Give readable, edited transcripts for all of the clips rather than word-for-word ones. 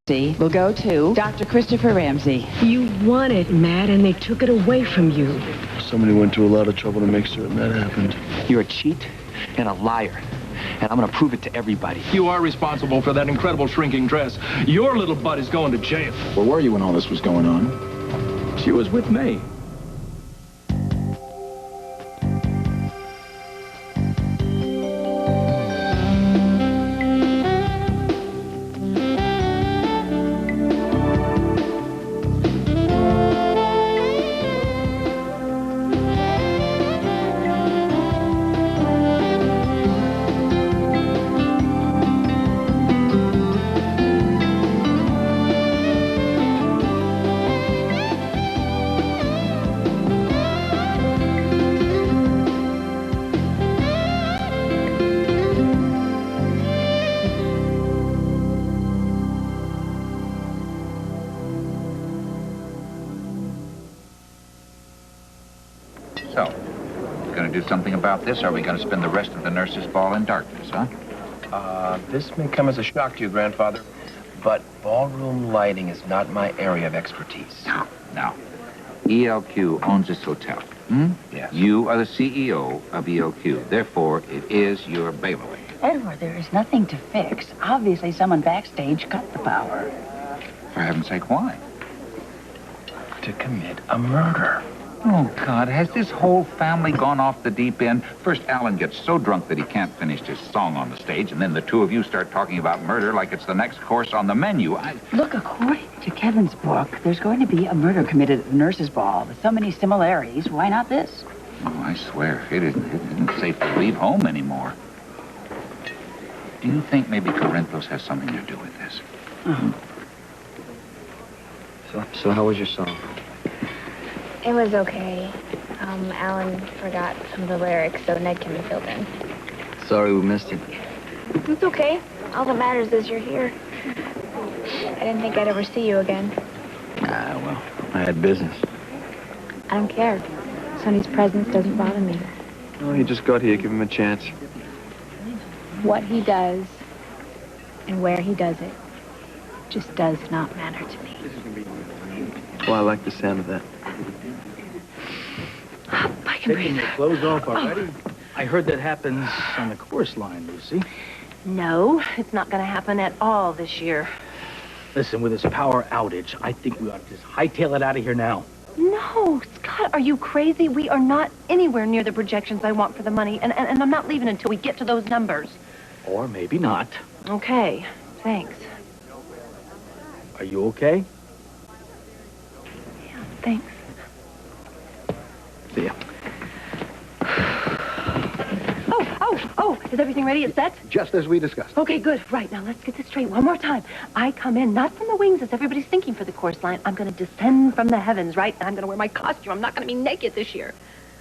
will go to Dr. Christopher Ramsey. You won it, Matt, and they took it away from you. Somebody went to a lot of trouble to make certain that happened. You're a cheat and a liar, and I'm gonna prove it to everybody. You are responsible for that incredible shrinking dress. Your little butt is going to jail. Where were you when all this was going on? She was with me. So, gonna do something about this, or are we gonna spend the rest of the nurse's ball in darkness, huh? This may come as a shock to you, Grandfather, but ballroom lighting is not my area of expertise. Now, ELQ owns this hotel. Yes. You are the CEO of ELQ. Therefore, it is your bailiwick. Edward, there is nothing to fix. Obviously, someone backstage cut the power. For heaven's sake, why? To commit a murder. Oh, God, has this whole family gone off the deep end? First, Alan gets so drunk that he can't finish his song on the stage, and then the two of you start talking about murder like it's the next course on the menu. Look, according to Kevin's book, there's going to be a murder committed at the nurse's ball with so many similarities. Why not this? Oh, I swear, it isn't safe to leave home anymore. Do you think maybe Corinthos has something to do with this? So how was your song? It was okay. Alan forgot some of the lyrics, so Ned came and filled in. Sorry we missed it. It's okay. All that matters is you're here. I didn't think I'd ever see you again. Well, I had business. I don't care. Sonny's presence doesn't bother me. Oh, he just got here. Give him a chance. What he does and where he does it just does not matter to me. Well, I like the sound of that. I can breathe. Taking your clothes off already? I heard that happens on the chorus line, Lucy. No, it's not going to happen at all this year. Listen, with this power outage, I think we ought to just hightail it out of here now. No, Scott, are you crazy? We are not anywhere near the projections I want for the money, and I'm not leaving until we get to those numbers. Or maybe not. Okay, thanks. Are you okay? Yeah, thanks. See ya. Oh, is everything ready? It's set? Just as we discussed. Okay, good. Right, now let's get this straight one more time. I come in, not from the wings as everybody's thinking for the chorus line. I'm going to descend from the heavens, right? And I'm going to wear my costume. I'm not going to be naked this year.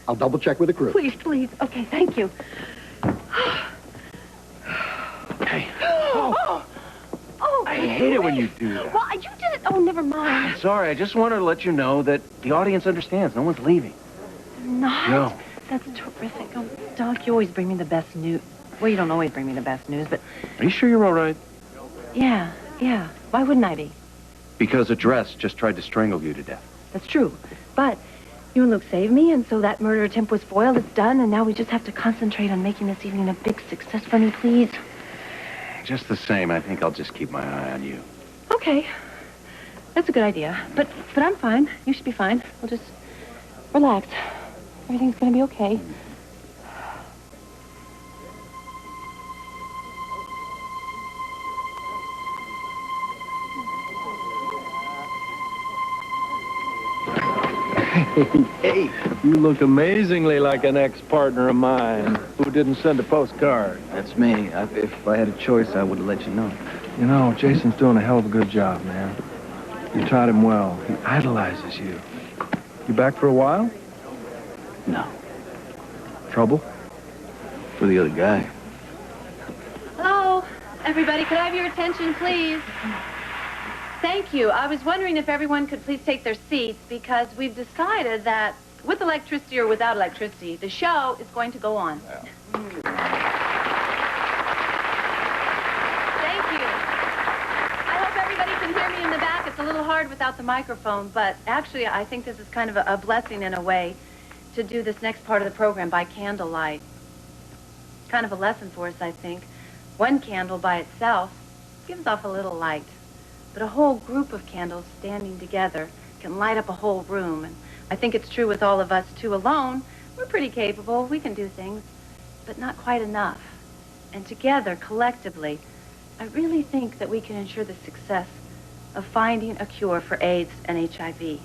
I'll double check with the crew. Please, please. Okay, thank you. Hey. Oh, I hate it when you do that. Well, you did it. Oh, never mind. Sorry, I just wanted to let you know that the audience understands. No one's leaving. Not. No. That's terrific. Oh, Doc, you always bring me the best news. Well, you don't always bring me the best news, but... Are you sure you're all right? Yeah. Why wouldn't I be? Because a dress just tried to strangle you to death. That's true. But you and Luke saved me, and so that murder attempt was foiled. It's done, and now we just have to concentrate on making this evening a big success for me, please. Just the same, I think I'll just keep my eye on you. Okay. That's a good idea. But I'm fine. You should be fine. We'll just relax. Everything's gonna be okay. Hey, you look amazingly like an ex-partner of mine who didn't send a postcard. That's me. If I had a choice, I would have let you know. You know, Jason's doing a hell of a good job, man. You taught him well. He idolizes you. You back for a while? No. Trouble? For the other guy. Hello, everybody. Could I have your attention, please? Thank you. I was wondering if everyone could please take their seats because we've decided that with electricity or without electricity, the show is going to go on. Thank you. I hope everybody can hear it's a little hard without the microphone, but actually I think this is kind of a blessing in a way to do this next part of the program by candlelight. It's kind of a lesson for us, I think. One candle by itself gives off a little light, but a whole group of candles standing together can light up a whole room. And I think it's true with all of us, too. Alone, we're pretty capable. We can do things, but not quite enough. And together, collectively, I really think that we can ensure the success of finding a cure for AIDS and HIV.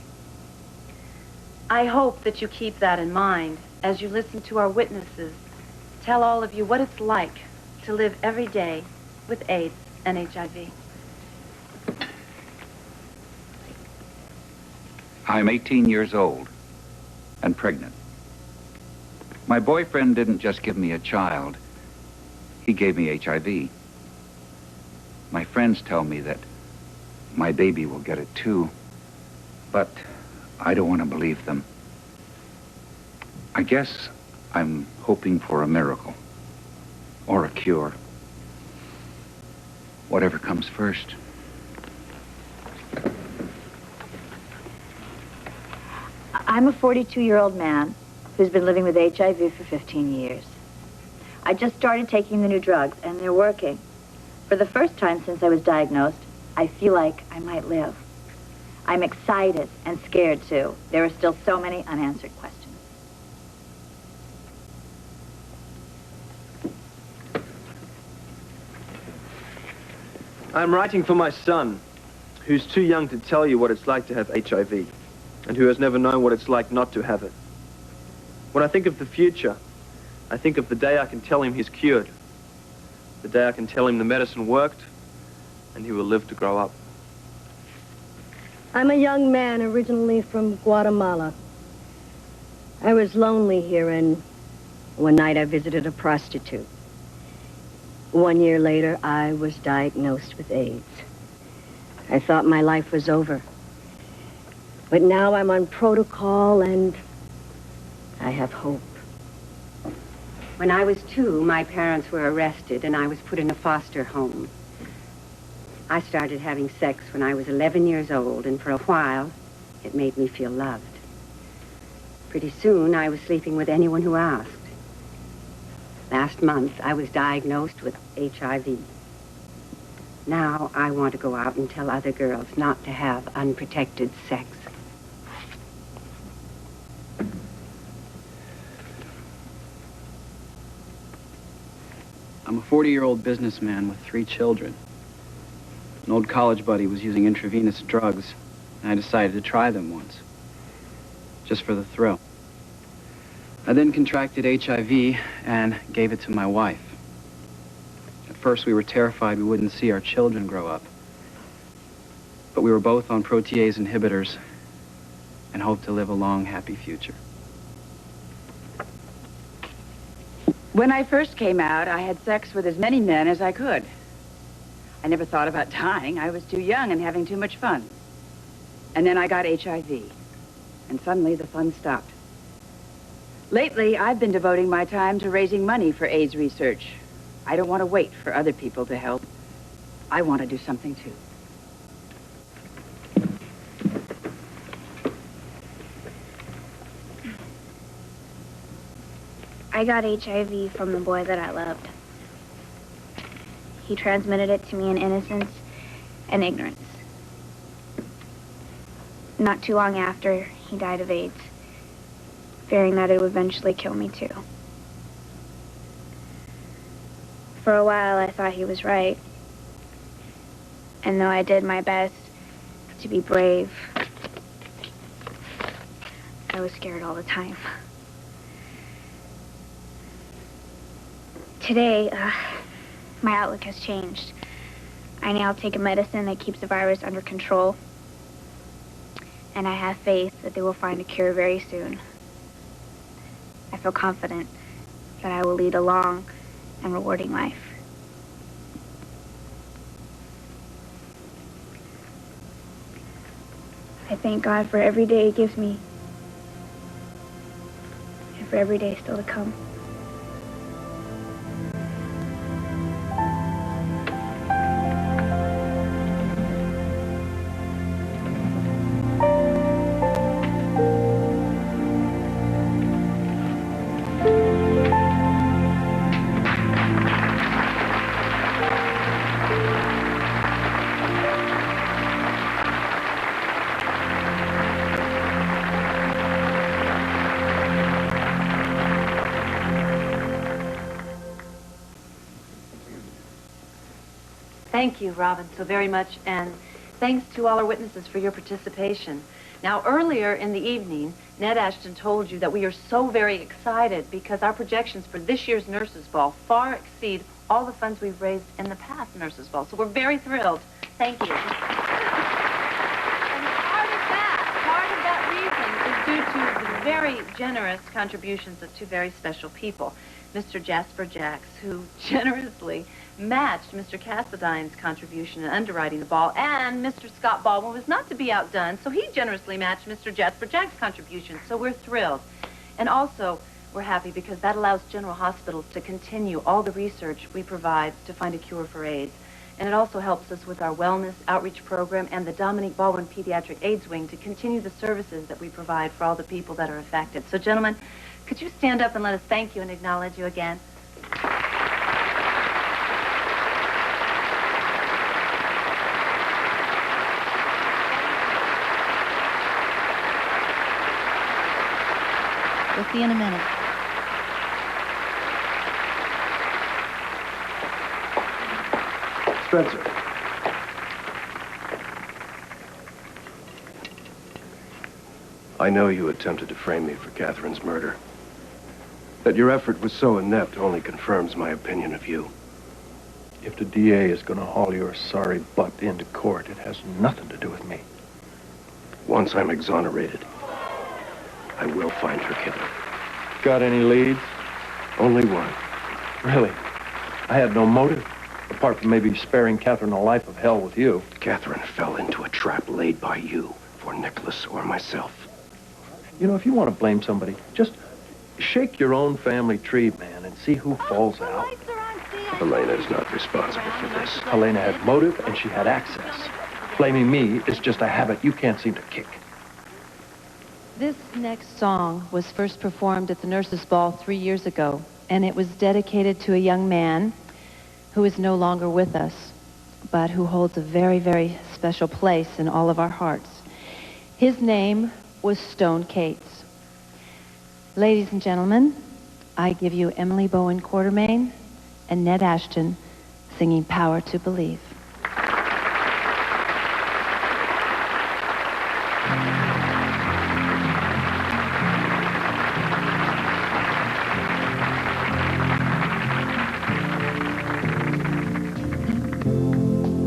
I hope that you keep that in mind as you listen to our witnesses tell all of you what it's like to live every day with AIDS and HIV. I'm 18 years old and pregnant. My boyfriend didn't just give me a child, he gave me HIV. My friends tell me that my baby will get it too, but I don't want to believe them. I guess I'm hoping for a miracle or a cure. Whatever comes first. I'm a 42-year-old man who's been living with HIV for 15 years. I just started taking the new drugs, and they're working. For the first time since I was diagnosed, I feel like I might live. I'm excited and scared, too. There are still so many unanswered questions. I'm writing for my son, who's too young to tell you what it's like to have HIV, and who has never known what it's like not to have it. When I think of the future, I think of the day I can tell him he's cured, the day I can tell him the medicine worked, and he will live to grow up. I'm a young man originally from Guatemala. I was lonely here, and one night I visited a prostitute. 1 year later, I was diagnosed with AIDS. I thought my life was over. But now I'm on protocol, and I have hope. When I was 2, my parents were arrested, and I was put in a foster home. I started having sex when I was 11 years old, and for a while, it made me feel loved. Pretty soon, I was sleeping with anyone who asked. Last month, I was diagnosed with HIV. Now, I want to go out and tell other girls not to have unprotected sex. I'm a 40-year-old businessman with 3 children. An old college buddy was using intravenous drugs, and I decided to try them once, just for the thrill. I then contracted HIV and gave it to my wife. At first, we were terrified we wouldn't see our children grow up. But we were both on protease inhibitors and hoped to live a long, happy future. When I first came out, I had sex with as many men as I could. I never thought about dying. I was too young and having too much fun. And then I got HIV, and suddenly the fun stopped. Lately, I've been devoting my time to raising money for AIDS research. I don't want to wait for other people to help. I want to do something, too. I got HIV from the boy that I loved. He transmitted it to me in innocence and ignorance. Not too long after, he died of AIDS, fearing that it would eventually kill me too. For a while, I thought he was right. And though I did my best to be brave, I was scared all the time. Today, my outlook has changed. I now take a medicine that keeps the virus under control. And I have faith that they will find a cure very soon. I feel confident that I will lead a long and rewarding life. I thank God for every day He gives me, and for every day still to come. Thank you, Robin, so very much, and thanks to all our witnesses for your participation. Now, earlier in the evening, Ned Ashton told you that we are so very excited because our projections for this year's Nurses' Ball far exceed all the funds we've raised in the past Nurses' Ball, so we're very thrilled. Thank you. And part of that reason is due to the very generous contributions of two very special people. Mr. Jasper Jacks, who generously matched Mr. Cassadine's contribution in underwriting the ball, and Mr. Scott Baldwin was not to be outdone, so he generously matched Mr. Jasper Jacks' contribution, so we're thrilled. And also, we're happy because that allows General Hospitals to continue all the research we provide to find a cure for AIDS. And it also helps us with our wellness outreach program and the Dominique Baldwin Pediatric AIDS Wing to continue the services that we provide for all the people that are affected. So, gentlemen, could you stand up and let us thank you and acknowledge you again? We'll see you in a minute. Spencer. I know you attempted to frame me for Catherine's murder. That your effort was so inept only confirms my opinion of you. If the DA is going to haul your sorry butt into court, it has nothing to do with me. Once I'm exonerated, I will find her killer. Got any leads? Only one. Really? I had no motive, apart from maybe sparing Catherine a life of hell with you. Catherine fell into a trap laid by you for Nicholas or myself. You know, if you want to blame somebody, just shake your own family tree, man, and see who falls out. Helena is not responsible for this. Helena had motive and she had access. Blaming me is just a habit you can't seem to kick. This next song was first performed at the Nurses' Ball 3 years ago, and it was dedicated to a young man who is no longer with us, but who holds a very, very special place in all of our hearts. His name was Stone Cates. Ladies and gentlemen, I give you Emily Bowen Quartermain and Ned Ashton singing Power to Believe.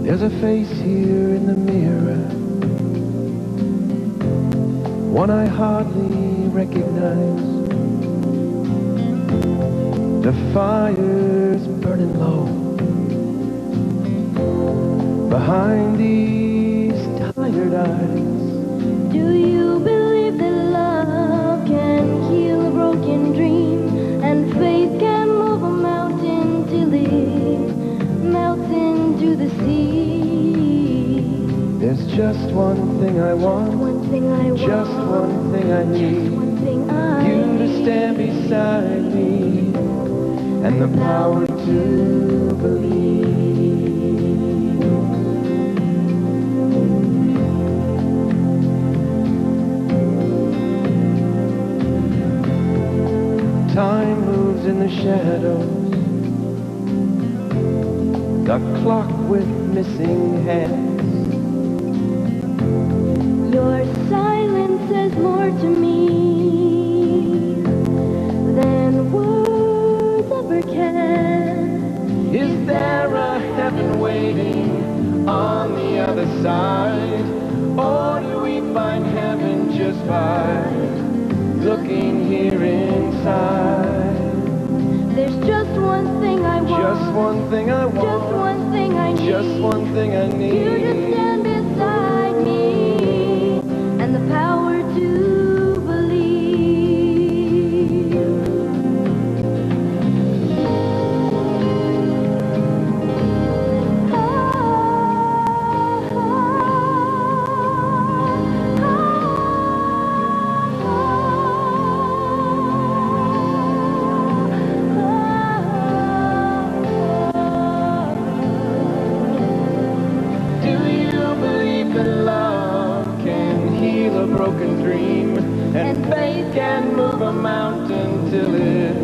There's a face here in the mirror, one I hardly recognize. The fire's burning low behind these tired eyes. Do you believe that love can heal a broken dream, and faith can move a mountain till it melts into the sea? There's just one thing I want, One thing I want, just one thing I need, one thing I you to stand beside me, and the power to believe. Time moves in the shadows, the clock with missing hands. Your silence says more to me than words ever can. Is there a heaven waiting on the other side? Or do we find heaven just by looking here inside? There's just one thing I want, just one thing I want, just one thing I need, just one thing I need. You to stand beside me, and the power to believe. Do you believe that love can heal a broken dream, and faith can move a mountain till it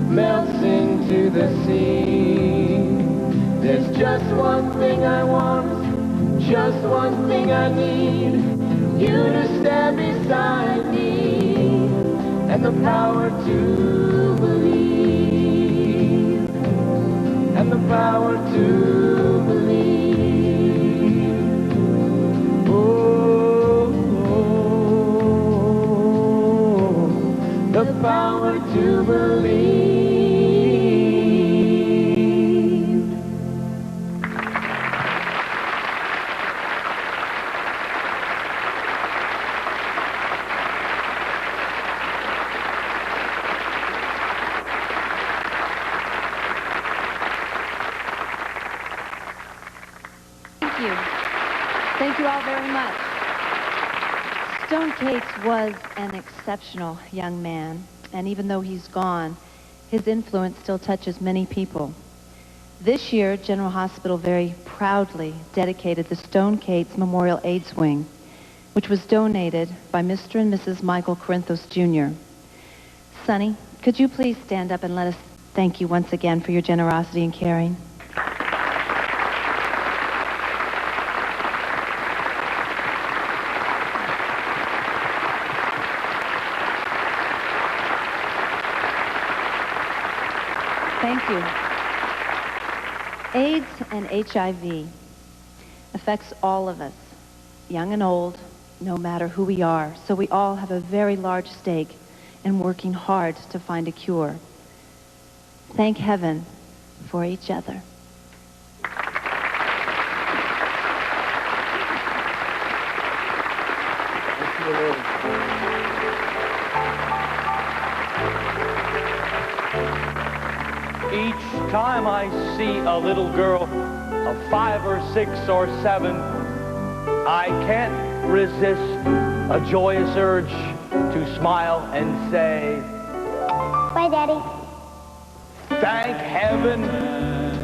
melts into the sea? There's just one thing I want, just one thing I need, you to stand beside me, and the power to believe, and the power to believe. Oh, the power to believe. Thank you. Thank you all very much. Stone Cates was an exceptional young man, and even though he's gone, his influence still touches many people. This year, General Hospital very proudly dedicated the Stone Cates Memorial AIDS Wing, which was donated by Mr. and Mrs. Michael Corinthos Jr. Sonny, could you please stand up and let us thank you once again for your generosity and caring? Thank you. AIDS and HIV affects all of us, young and old, no matter who we are. So we all have a very large stake in working hard to find a cure. Thank heaven for each other. Each time I see a little girl of 5 or 6 or 7, I can't resist a joyous urge to smile and say, Bye, Daddy. thank heaven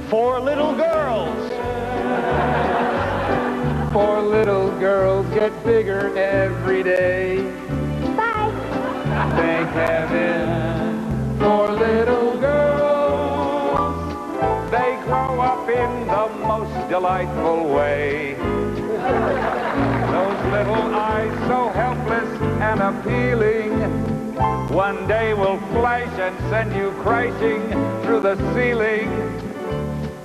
for little girls. For little girls get bigger every day. Bye. Thank heaven for little girls. They grow up in the most delightful way. Those little eyes so helpless and appealing, one day will flash and send you crashing through the ceiling.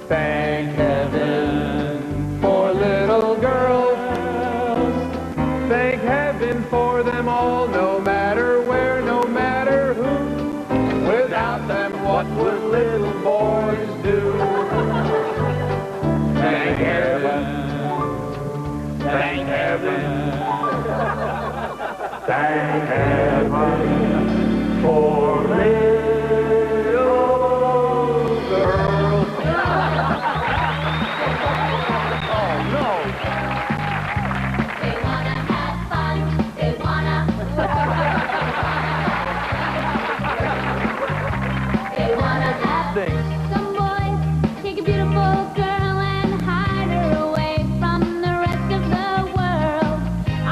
Thank heaven for little girls. Thank heaven for them all, no matter where, no matter who. Without them, what would little boys do? Thank heaven. Thank heaven. Thank heaven for little girls. Oh, no. They wanna have fun. They wanna. They wanna have Things. some boys take a beautiful girl and hide her away from the rest of the world.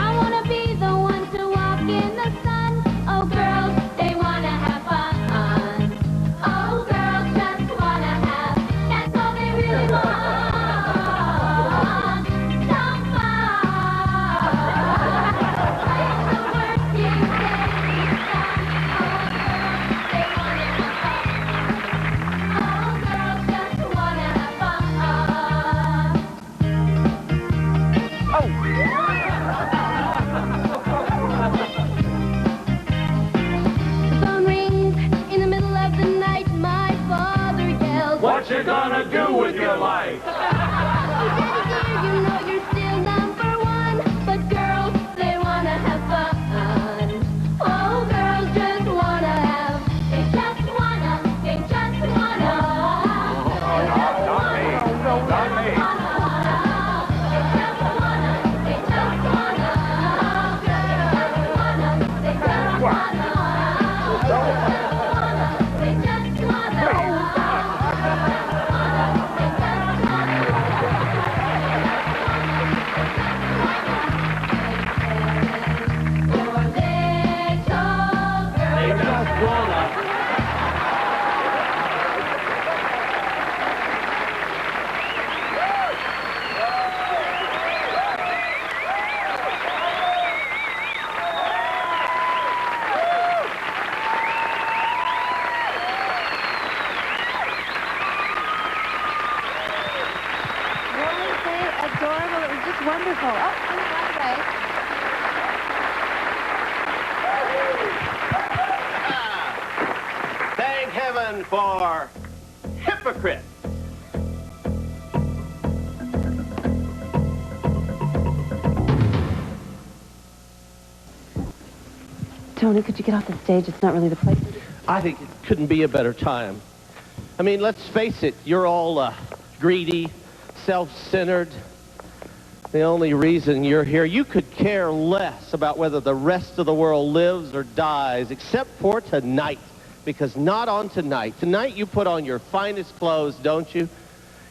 I wanna be the one to walk in the sun. Oh, girls, they wanna have fun. by the way. Thank heaven for hypocrites. Tony, could you get off the stage? It's not really the place. I think it couldn't be a better time. I mean, let's face it, you're all greedy, self-centered. The only reason you're here, you could care less about whether the rest of the world lives or dies, except for tonight. Because not on tonight. Tonight you put on your finest clothes, don't you?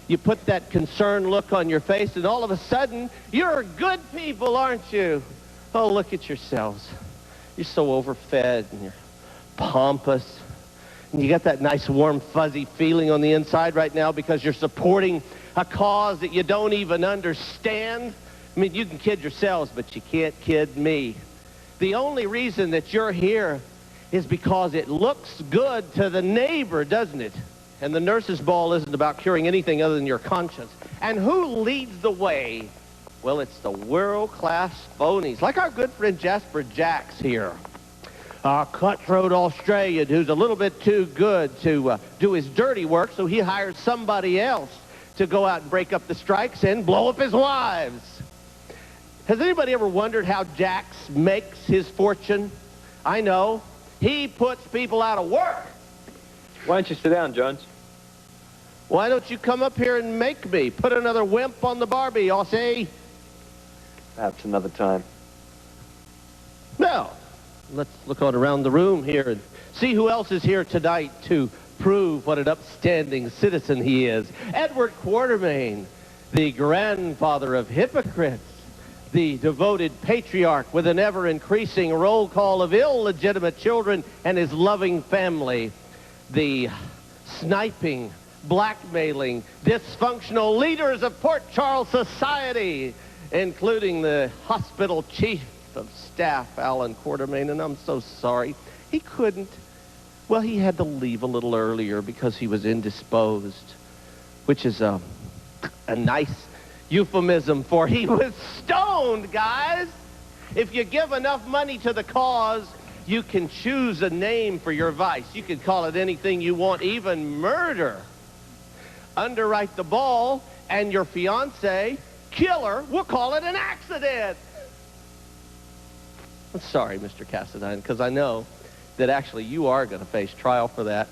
You put that concerned look on your face, and all of a sudden, you're good people, aren't you? Oh, look at yourselves. You're so overfed, and you're pompous. And you got that nice, warm, fuzzy feeling on the inside right now because you're supporting a cause that you don't even understand. I mean, you can kid yourselves, but you can't kid me. The only reason that you're here is because it looks good to the neighbor, doesn't it? And the nurse's ball isn't about curing anything other than your conscience. And who leads the way? Well, it's the world-class phonies, like our good friend Jasper Jacks here. A cutthroat Australian who's a little bit too good to do his dirty work, so he hires somebody else to go out and break up the strikes and blow up his wives. Has anybody ever wondered how Jacks makes his fortune? I know. He puts people out of work. Why don't you sit down, Jones? Why don't you come up here and make me? Put another wimp on the Barbie, Aussie. Perhaps another time. Now, let's look on around the room here and see who else is here tonight to prove what an upstanding citizen he is. Edward Quartermain, the grandfather of hypocrites, the devoted patriarch with an ever-increasing roll call of illegitimate children and his loving family, the sniping, blackmailing, dysfunctional leaders of Port Charles society, including the hospital chief of staff, Alan Quartermain, and I'm so sorry. He couldn't. Well, he had to leave a little earlier because he was indisposed, which is a nice euphemism for he was stoned, guys. If you give enough money to the cause, you can choose a name for your vice. You can call it anything you want, even murder. Underwrite the ball, and your fiancé, killer, we'll call it an accident. I'm sorry, Mr. Cassadine, because I know that actually you are going to face trial for that.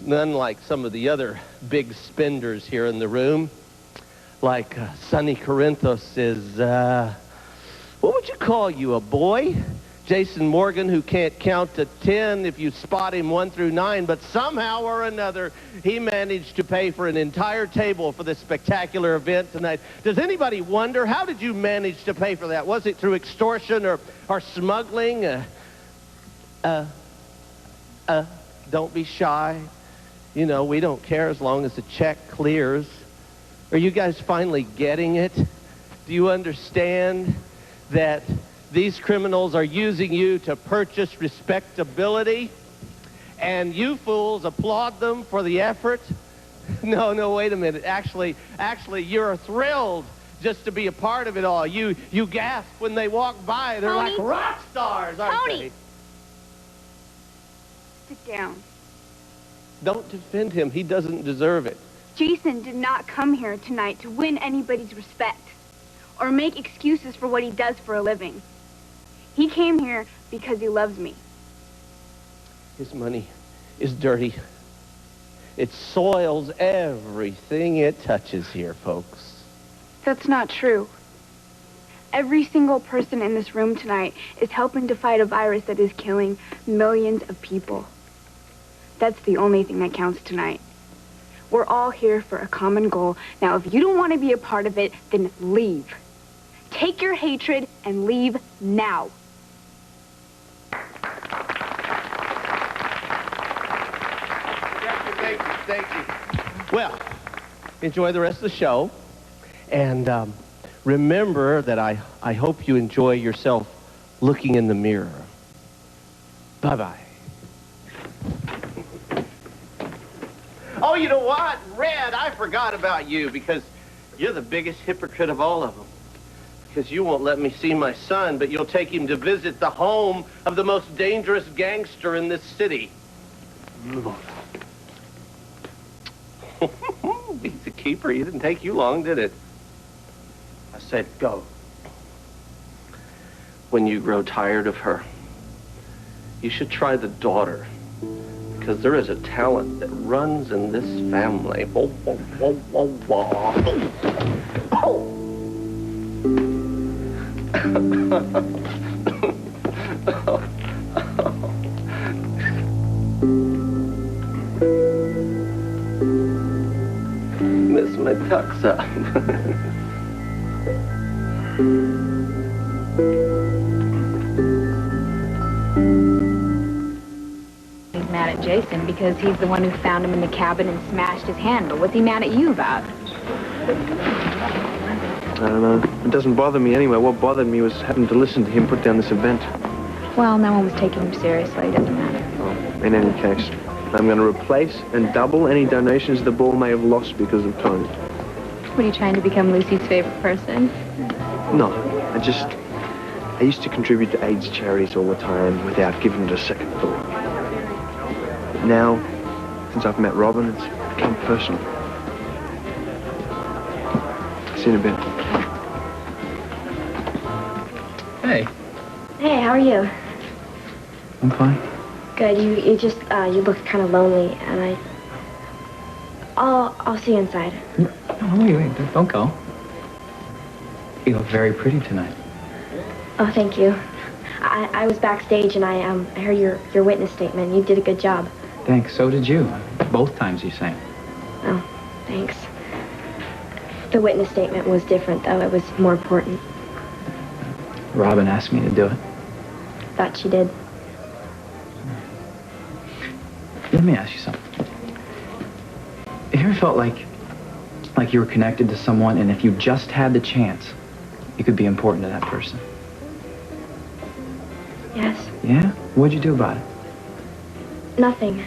Unlike some of the other big spenders here in the room, like Sonny Corinthos is, what would you call you, a boy? Jason Morgan, who can't count to 10 if you spot him 1 through 9, but somehow or another, he managed to pay for an entire table for this spectacular event tonight. Does anybody wonder, how did you manage to pay for that? Was it through extortion or smuggling? Don't be shy. You know, we don't care as long as the check clears. Are you guys finally getting it? Do you understand that these criminals are using you to purchase respectability, and you fools applaud them for the effort? No, wait a minute. Actually, you're thrilled just to be a part of it all. You gasp when they walk by. They're Tony? like rock stars, aren't Tony! they? Sit down. Don't defend him. He doesn't deserve it. Jason did not come here tonight to win anybody's respect or make excuses for what he does for a living. He came here because he loves me. His money is dirty. It soils everything it touches here, folks. That's not true. Every single person in this room tonight is helping to fight a virus that is killing millions of people. That's the only thing that counts tonight. We're all here for a common goal. Now, if you don't want to be a part of it, then leave. Take your hatred and leave now. Thank you. Well, enjoy the rest of the show. And remember that I hope you enjoy yourself looking in the mirror. Bye-bye. Oh, you know what? Red, I forgot about you because you're the biggest hypocrite of all of them. Because you won't let me see my son, but you'll take him to visit the home of the most dangerous gangster in this city. He's a keeper. It didn't take you long, did it? I said go. When you grow tired of her, you should try the daughter. Because there is a talent that runs in this family. Whoa, whoa, whoa, whoa, whoa. Miss my tucks up. He's mad at Jason because he's the one who found him in the cabin and smashed his handle. What's he mad at you about? I don't know. It doesn't bother me anyway. What bothered me was having to listen to him put down this event. Well, no one was taking him seriously. It doesn't matter. Well, in any case, I'm going to replace and double any donations the ball may have lost because of Tony. What, are you trying to become Lucy's favorite person? No, I used to contribute to AIDS charities all the time without giving it a second thought. But now, since I've met Robin, it's become personal. See you in a bit. Hey. Hey, how are you? I'm fine. Good. You just you looked kind of lonely, and I'll see you inside. No, wait, don't go. You look very pretty tonight. Oh, thank you. I was backstage, and I heard your witness statement. You did a good job. Thanks. So did you. Both times you sang. Oh, thanks. The witness statement was different, though. It was more important. Robin asked me to do it. Thought she did. Let me ask you something. Have you ever felt like you were connected to someone, and if you just had the chance, you could be important to that person? Yes. Yeah? What'd you do about it? Nothing.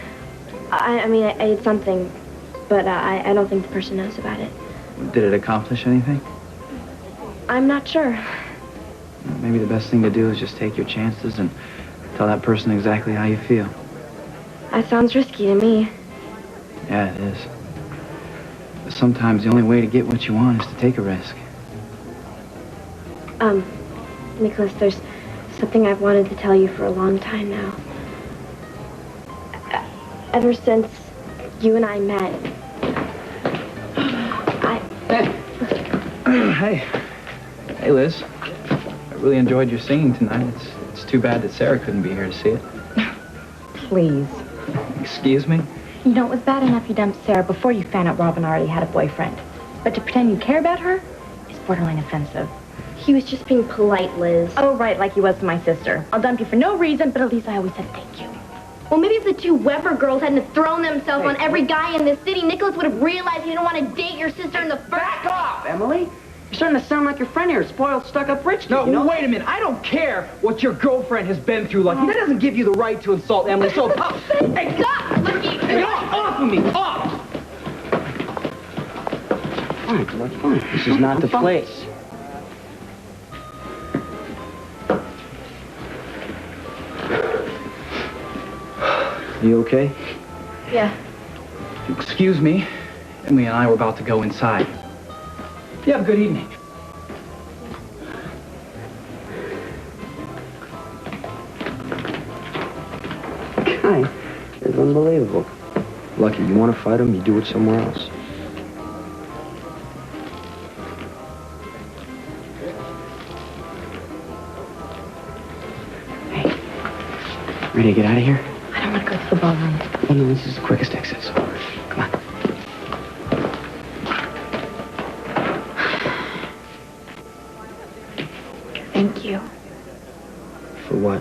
I mean, I did something, but I don't think the person knows about it. Did it accomplish anything? I'm not sure. Maybe the best thing to do is just take your chances and tell that person exactly how you feel. That sounds risky to me. Yeah, it is. But sometimes the only way to get what you want is to take a risk. Nicholas, there's something I've wanted to tell you for a long time now. Ever since you and I met, Hey, Liz. I really enjoyed your singing tonight. It's too bad that Sarah couldn't be here to see it. Please. Excuse me? You know, it was bad enough you dumped Sarah before you found out Robin already had a boyfriend. But to pretend you care about her is borderline offensive. He was just being polite, Liz. Oh, right, like he was to my sister. I'll dump you for no reason, but at least I always said thank you. Well, maybe if the two Weber girls hadn't thrown themselves on every guy in this city, Nicholas would have realized he didn't want to date your sister in the first... Back off, Emily! You're starting to sound like your friend here, spoiled, stuck-up rich kid. No, you know? wait a minute. I don't care what your girlfriend has been through, Lucky. That doesn't give you the right to insult Emily. So, Hey, stop, Lucky! Hey, off of me! Off! Fine. This is not the place. You okay? Yeah. Excuse me. Emily and I were about to go inside. You have a good evening. Guy is unbelievable. Lucky, you want to fight him, you do it somewhere else. Hey, ready to get out of here? I don't want to go to the ballroom. Oh, no, this is the quickest exit, so come on. Thank you. For what?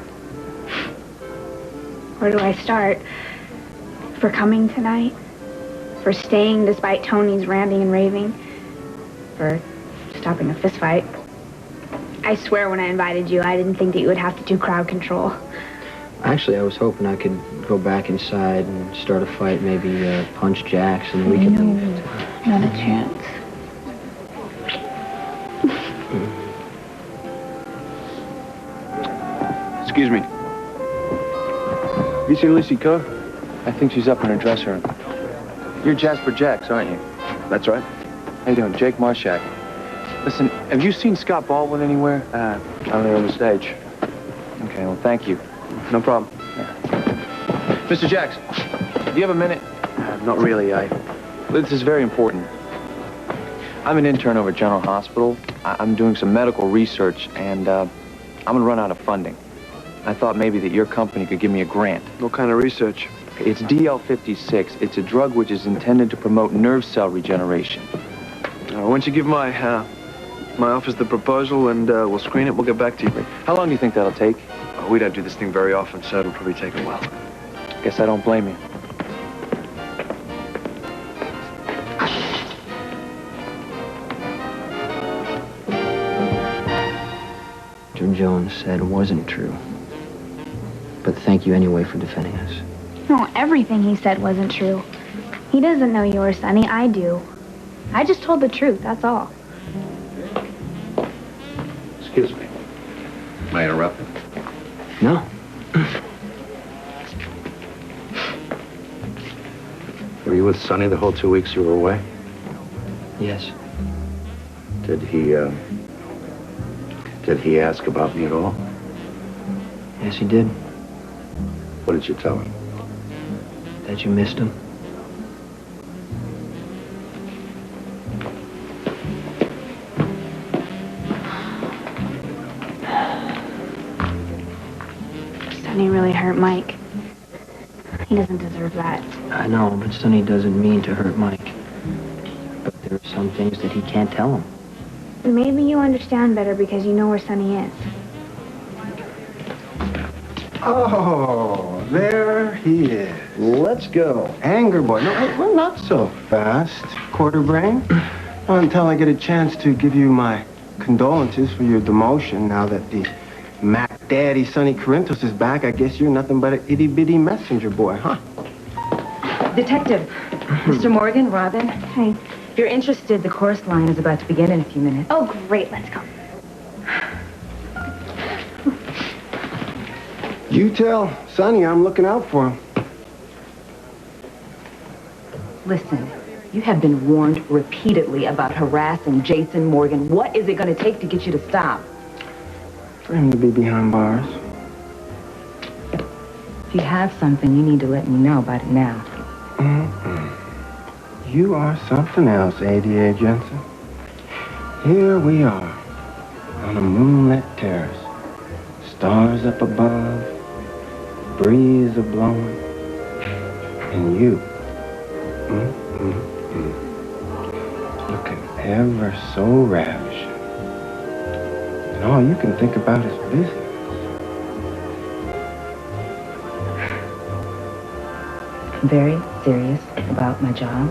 Where do I start? For coming tonight? For staying despite Tony's ranting and raving? For stopping a fist fight? I swear when I invited you, I didn't think that you would have to do crowd control. Actually, I was hoping I could go back inside and start a fight, maybe punch Jax, and we could leave. Not a chance. Excuse me. Have you seen Lucy Kerr? I think she's up in her dressing room. You're Jasper Jacks, aren't you? That's right. How you doing? Jake Marshak. Listen, have you seen Scott Baldwin anywhere? Only on the stage. Okay, well, thank you. No problem. Mr. Jacks, do you have a minute? Not really. This is very important. I'm an intern over at General Hospital. I'm doing some medical research, and I'm going to run out of funding. I thought maybe that your company could give me a grant. What kind of research? It's DL56. It's a drug which is intended to promote nerve cell regeneration. Why don't you give my office the proposal, and we'll screen it. We'll get back to you. How long do you think that'll take? We don't do this thing very often, so it'll probably take a while. Guess I don't blame you. Mr. Jones said wasn't true. But thank you anyway for defending us. No, everything he said wasn't true. He doesn't know you were Sonny. I do. I just told the truth, that's all. Excuse me. May I interrupt? No. Were you with Sonny the whole 2 weeks you were away? Yes. Did he ask about me at all? Yes, he did. What did you tell him? That you missed him. Sonny really hurt Mike. He doesn't deserve that. I know, but Sonny doesn't mean to hurt Mike. But there are some things that he can't tell him. Maybe you understand better because you know where Sonny is. Oh, there he is. Let's go. Anger boy. No, well, not so fast, quarter brain. Not until I get a chance to give you my condolences for your demotion now that the Mac Daddy Sonny Corinthos is back. I guess you're nothing but an itty-bitty messenger boy, huh? Detective, Mr. Morgan, Robin. Hey. If you're interested, the course line is about to begin in a few minutes. Oh, great. Let's go. You tell Sonny I'm looking out for him. Listen, you have been warned repeatedly about harassing Jason Morgan. What is it going to take to get you to stop? For him to be behind bars. If you have something, you need to let me know about it now. You are something else, ADA Jensen. Here we are, on a moonlit terrace. Stars up above, breeze a-blowing, and you, looking ever so ravishing. And all you can think about is business. I'm very serious about my job.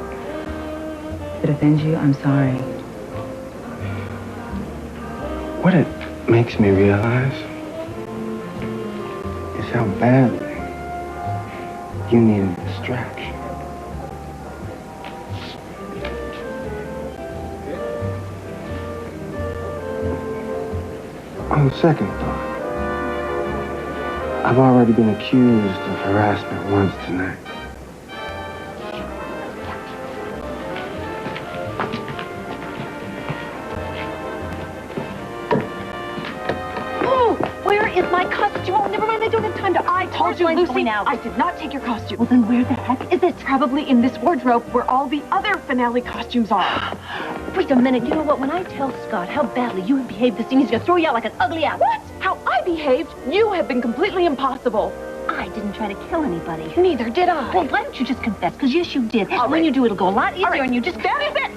If it offends you, I'm sorry. What it makes me realize is how badly you need a distraction. On second thought, I've already been accused of harassment once tonight. Is my costume? Oh, never mind. I don't have time to. I told you, Lucy. I did not take your costume. Well, then where the heck is it? Probably in this wardrobe where all the other finale costumes are. Wait a minute. You know what? When I tell Scott how badly you have behaved this scene, he's going to throw you out like an ugly apple. What? How I behaved? You have been completely impossible. I didn't try to kill anybody. Neither did I. Well, why don't you just confess? Because yes, you did. All when you do, it'll go a lot easier, and you just... That is it!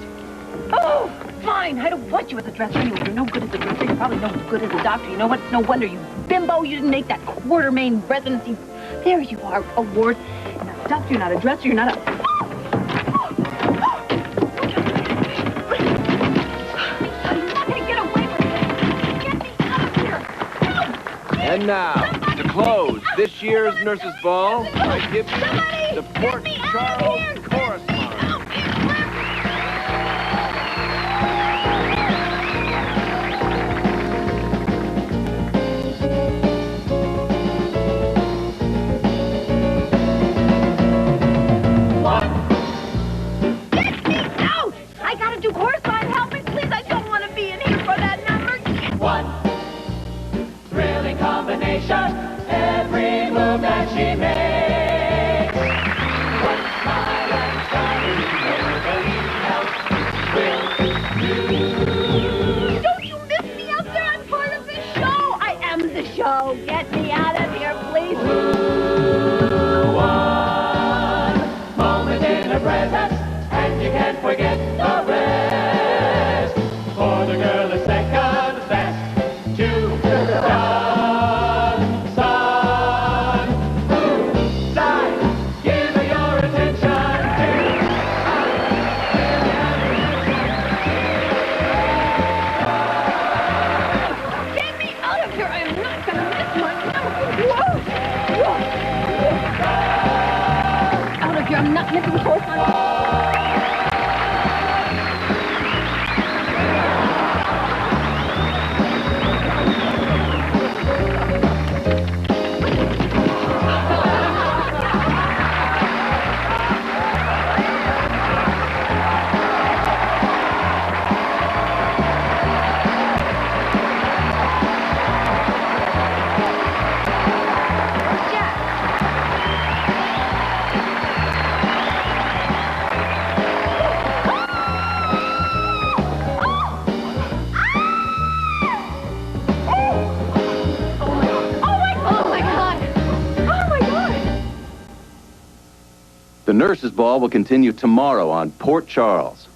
Oh, fine. I don't want you as a dresser anyway. You're no good as a dresser. You're probably no good as a doctor. You know what? It's no wonder you bimbo. You didn't make that Quartermain residency. There you are, award. You're not a doctor. You're not a dresser. You're not a... And now, to close this year's Nurses' Ball, I give you the Port Charles Chorus Line. sensation, every move that she makes. What smile and shine, nobody else will do. Don't you miss me out there? I'm part of the show. I am the show. Get me out of here, please. One moment in the present, and you can't forget the rest. For the girl is second best to Sun. Side, give her your attention Get me out of here. I am not going to miss my number. Whoa. Out of here. I'm not missing fourth one. The Nurses' Ball will continue tomorrow on Port Charles.